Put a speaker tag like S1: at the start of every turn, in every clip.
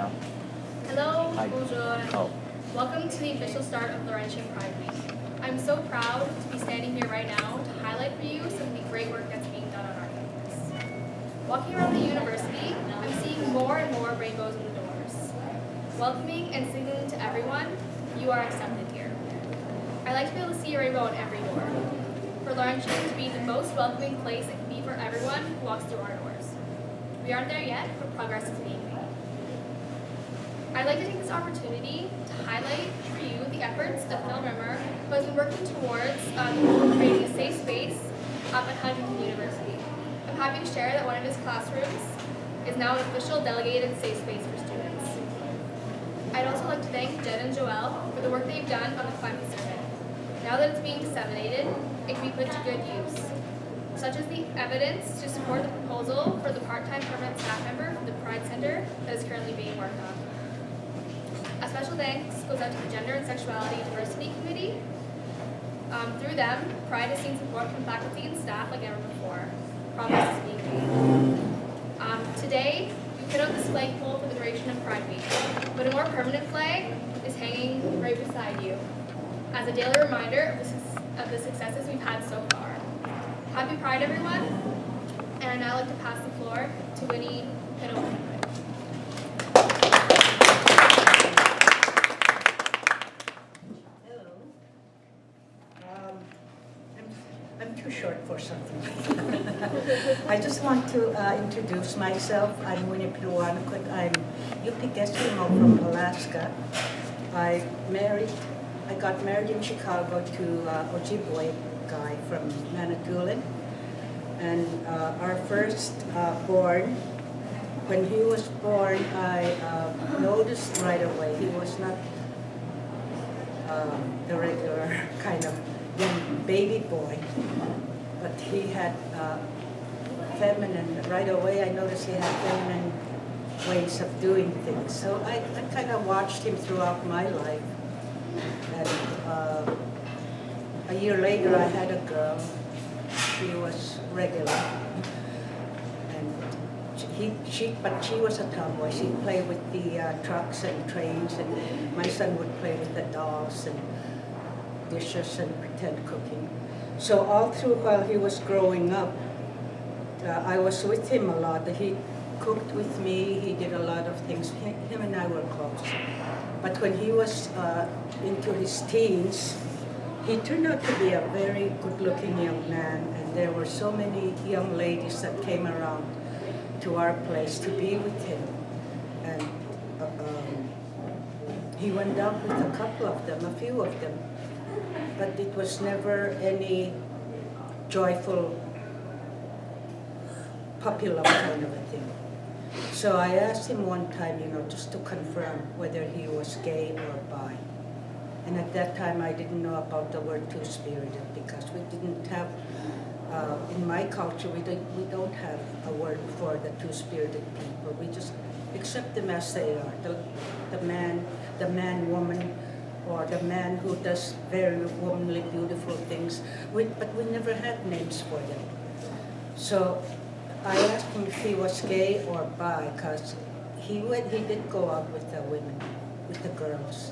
S1: now.
S2: Hello,
S1: Hi.
S2: bonjour.
S1: Oh,
S2: Welcome to the official start of Laurentian Pride Week. I'm so proud to be standing here right now to highlight for you some of the great work that's being done on our campus. Walking around the university, I'm seeing more and more rainbows in the doors. Welcoming and signaling to everyone, you are accepted here. I like to be able to see a rainbow in every door. For Laurentian to be the most welcoming place it can be for everyone who walks through our doors. We aren't there yet, but progress is being made. I'd like to take this opportunity to highlight for you the efforts of Phil Rimmer, who has been working towards creating a safe space up at Huntington University. I'm happy to share that one of his classrooms is now an official delegated safe space for students. I'd also like to thank Jen and Joelle for the work they've done on the climate survey. Now that it's being disseminated, it can be put to good use, such as the evidence to support the proposal for the part-time permanent staff member for the Pride Center that is currently being worked on. A special thanks goes out to the Gender and Sexuality Diversity Committee. Through them, Pride has seen support from faculty and staff like never before. Progress is being made. Today, we put out this flagpole for the duration of Pride Week, but a more permanent flag is hanging right beside you as a daily reminder of the successes we've had so far. Happy Pride, everyone, and I'd now like to pass the floor to Winnie Pinot.
S3: I'm too short for something like that. I just want to introduce myself. I'm Winnie Piruanukut. I'm UP Eskimo from Alaska. I got married in Chicago to Ojibwe guy from Manitoulin. And our first born, when he was born, I noticed right away he was not the regular kind of young baby boy, but he had feminine, right away I noticed he had feminine ways of doing things. So I kind of watched him throughout my life. And a year later I had a girl. She was regular. And but she was a tomboy. She'd play with the trucks and trains, and my son would play with the dolls and dishes and pretend cooking. So all through while he was growing up, I was with him a lot. He cooked with me, he did a lot of things. Him and I were close. But when he was into his teens, he turned out to be a very good-looking young man, and there were so many young ladies that came around to our place to be with him. And he went out with a couple of them, a few of them, but it was never any joyful puppy love kind of a thing. So I asked him one time, just to confirm whether he was gay or bi. And at that time I didn't know about the word two-spirited, because we didn't have, in my culture, we don't have a word for the two-spirited people. We just accept them as they are. The man, woman, or the man who does very womanly, beautiful things. But we never had names for them. So I asked him if he was gay or bi, because he did go out with the women, with the girls.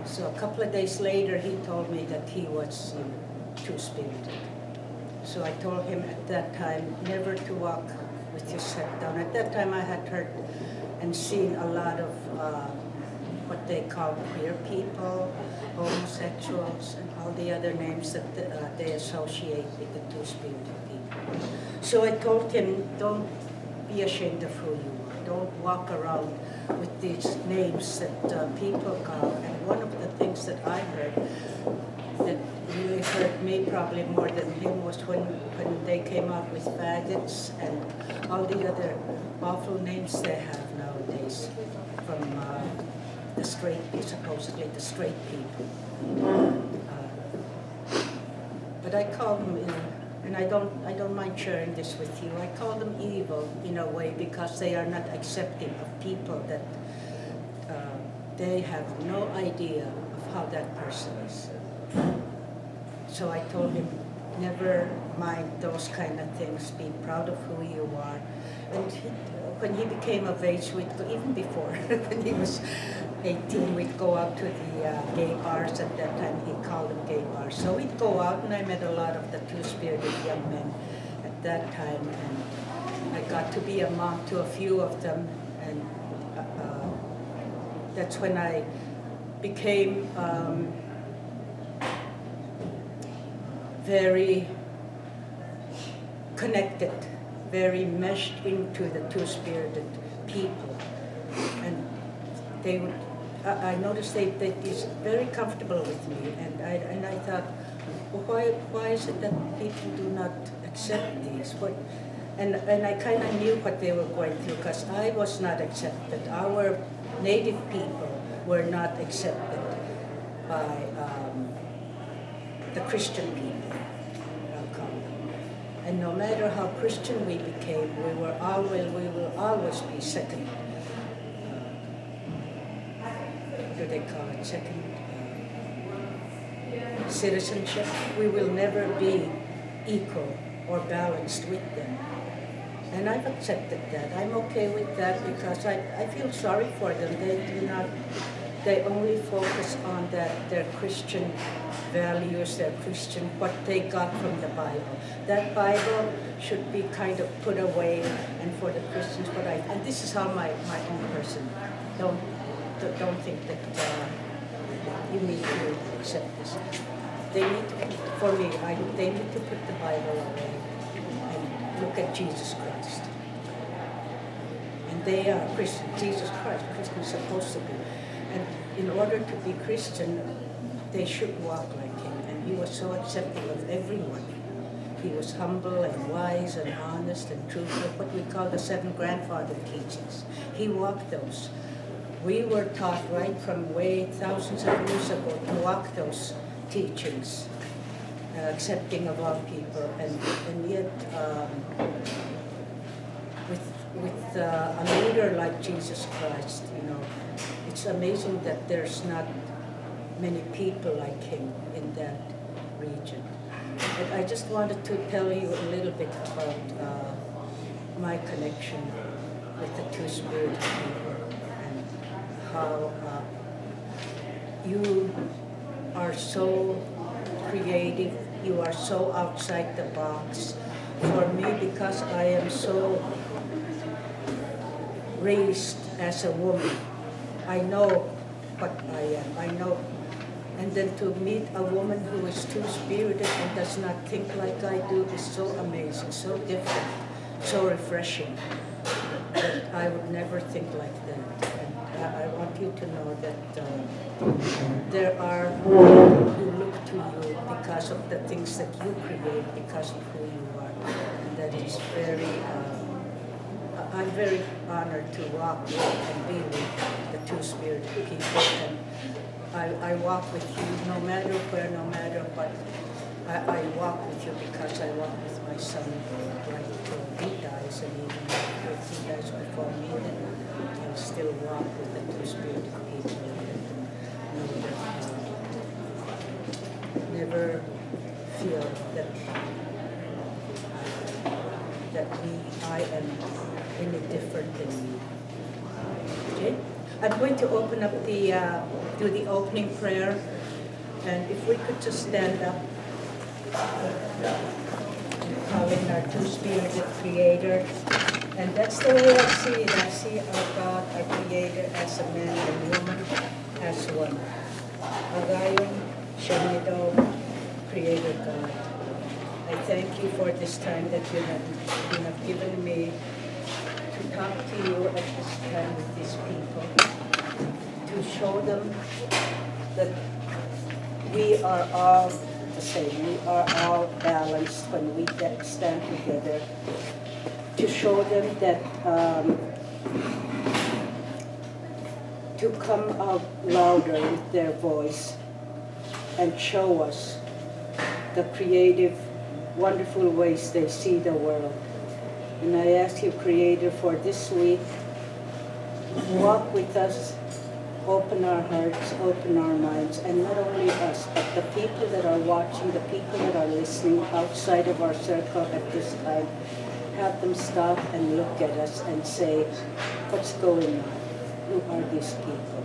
S3: So a couple of days later, he told me that he was two-spirited. So I told him at that time never to walk with his head down. At that time, I had heard and seen a lot of what they call queer people, homosexuals, and all the other names that they associate with the two-spirited people. So I told him, don't be ashamed of who you are. Don't walk around with these names that people call. And one of the things that I heard that really hurt me probably more than him was when they came out with faggots and all the other awful names they have nowadays from supposedly the straight people. But I call them, and I don't mind sharing this with you, I call them evil in a way, because they are not accepting of people that they have no idea of how that person is. So I told him, never mind those kind of things, be proud of who you are. And when he became of age, even before, when he was 18, we'd go out to the gay bars. At that time, he called them gay bars. So we'd go out, and I met a lot of the two-spirited young men at that time, and I got to be a mom to a few of them, and that's when I became very connected, very meshed into the two-spirited people. And they would, I noticed they'd be very comfortable with me, and I thought, well, why is it that people do not accept these? And I kind of knew what they were going through, because I was not accepted. Our native people were not accepted by the Christian people, I'll call them. And no matter how Christian we became, we will always be second. What do they call it? Second citizenship. We will never be equal or balanced with them. And I've accepted that. I'm okay with that, because I feel sorry for them. They only focus on their Christian values, their Christian, what they got from the Bible. That Bible should be kind of put away, and for the Christians, and this is how my own person, don't think that you need to accept this. They need to, for me, they need to put the Bible away and look at Jesus Christ. And they are Christian. Jesus Christ, Christian is supposed to be. And in order to be Christian, they should walk like him. And he was so accepting of everyone. He was humble and wise and honest and truthful, what we call the 7 grandfather teachings. He walked those. We were taught right from way thousands of years ago to walk those teachings, accepting of all people, and yet with a leader like Jesus Christ, it's amazing that there's not many people like him in that region. And I just wanted to tell you a little bit about my connection with the two-spirited people, and how you are so creative, you are so outside the box. For me, because I am so raised as a woman, I know what I am, I know. And then to meet a woman who is two-spirited and does not think like I do is so amazing, so different, so refreshing, that I would never think like that. And I want you to know that there are people who look to you because of the things that you create, because of who you are. And that is I'm very honored to walk with and be with the two-spirited people. And I walk with you no matter where, no matter what. I walk with you because I walk with my son right till he dies, and even if he dies before me, then I'll still walk with the two-spirited people and know that never feel that I am any different than you. Okay? I'm going to open up do the opening prayer, and if we could just stand up, calling our two-spirited Creator. And that's the way I see it. I see our God, our Creator, as a man and woman, as one. Agayon, Shemido, Creator God. I thank you for this time that you have given me to talk to you at this time with these people, to show them that we are all the same, we are all balanced when we stand together, to show them that to come out louder with their voice and show us the creative, wonderful ways they see the world. And I ask you, Creator, for this week, walk with us, open our hearts, open our minds, and not only us, but the people that are watching, the people that are listening outside of our circle at this time. have them stop and look at us and say, what's going on? Who are these people?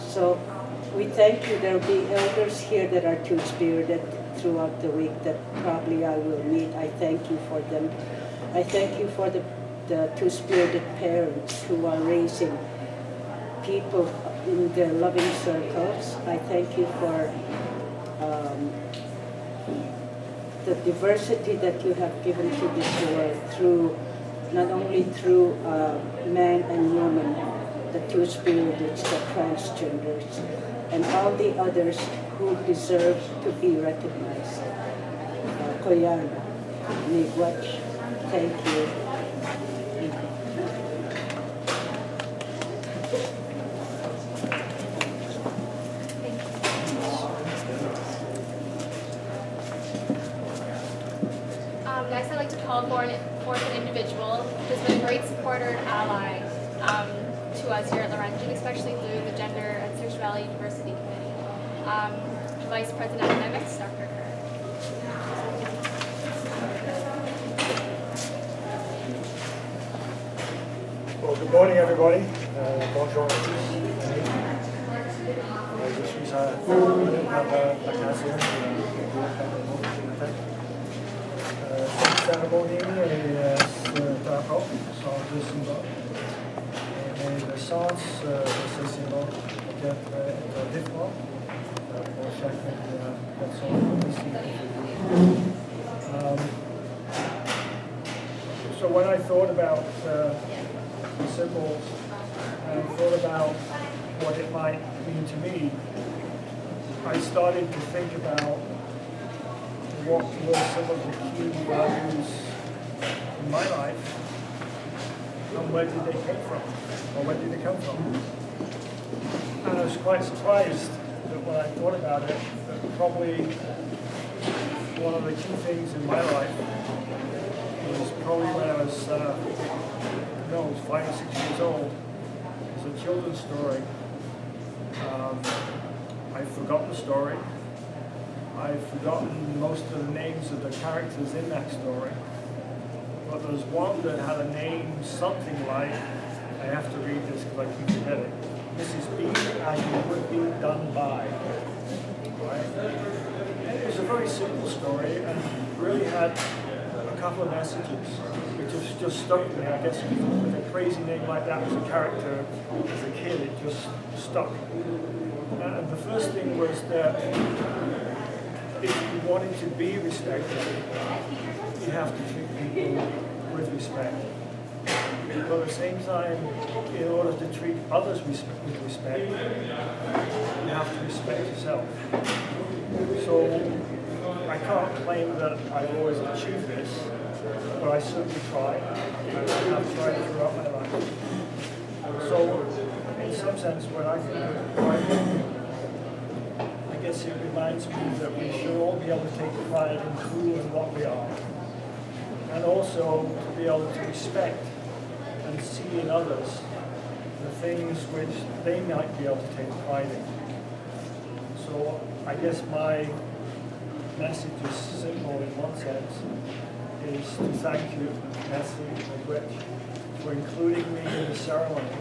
S3: So we thank you. There will be elders here that are two-spirited throughout the week that probably I will meet. I thank you for them. I thank you for the two-spirited parents who are raising people in their loving circles. I thank you for the diversity that you have given to this world through, not only through man and woman, the two-spirited, the transgenders, and all the others who deserve to be recognized. Koyana, Miigwech, thank you.
S2: Next, I'd like to call forth an individual who's been a great supporter and ally to us here at Laurentian, especially through the Gender and Sexuality Diversity Committee. Vice President Academics, Dr. Kerr.
S1: Well, good morning, everybody. Bonjour à tous. Je suis à la cancer. Cette cérémonie est d'accord sans deux symboles. Et le sens de ces symboles peut être différent pour chacune des personnes ici. So when I thought about the symbols and thought about what it might mean to me, I started to think about what were some of the key values in my life and where did they come from, or where did they come from. And I was quite surprised that when I thought about it, that probably one of the key things in my life was probably when I was 5 or 6 years old. It's a children's story. I've forgotten the story. I've forgotten most of the names of the characters in that story. But there was one that had a name something like, I have to read this because I keep forgetting, Mrs. B as you would be done by. Right? It was a very simple story and really had a couple of messages which just stuck with me. I guess with a crazy name like that as a character, as a kid, it just stuck. And the first thing was that if you wanted to be respected, you have to treat people with respect. But at the same time, in order to treat others with respect, you have to respect yourself. So I can't claim that I've always achieved this, but I certainly try. And I have tried throughout my life. So in some sense, when I think of pride, I guess it reminds me that we should all be able to take pride in who and what we are. And also to be able to respect and see in others the things which they might be able to take pride in. So I guess my message is simple in one sense, is to thank you, merci, Rich, for including me in the ceremony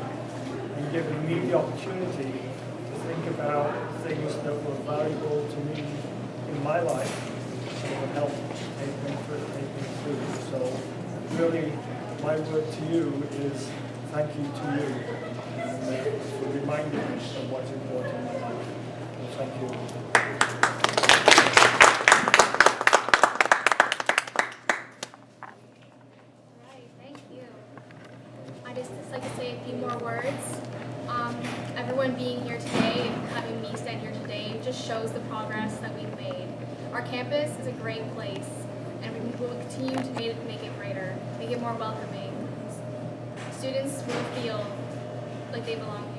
S1: and giving me the opportunity to think about things that were valuable to me in my life that would help take me through. So really, my word to you is thank you to you for reminding me of what's important in my life. So thank you.
S2: Right, thank you. I'd just like to say a few more words. Everyone being here today and having me stand here today just shows the progress that we've made. Our campus is a great place, and we will continue to make it greater, make it more welcoming. Students will feel like they belong here.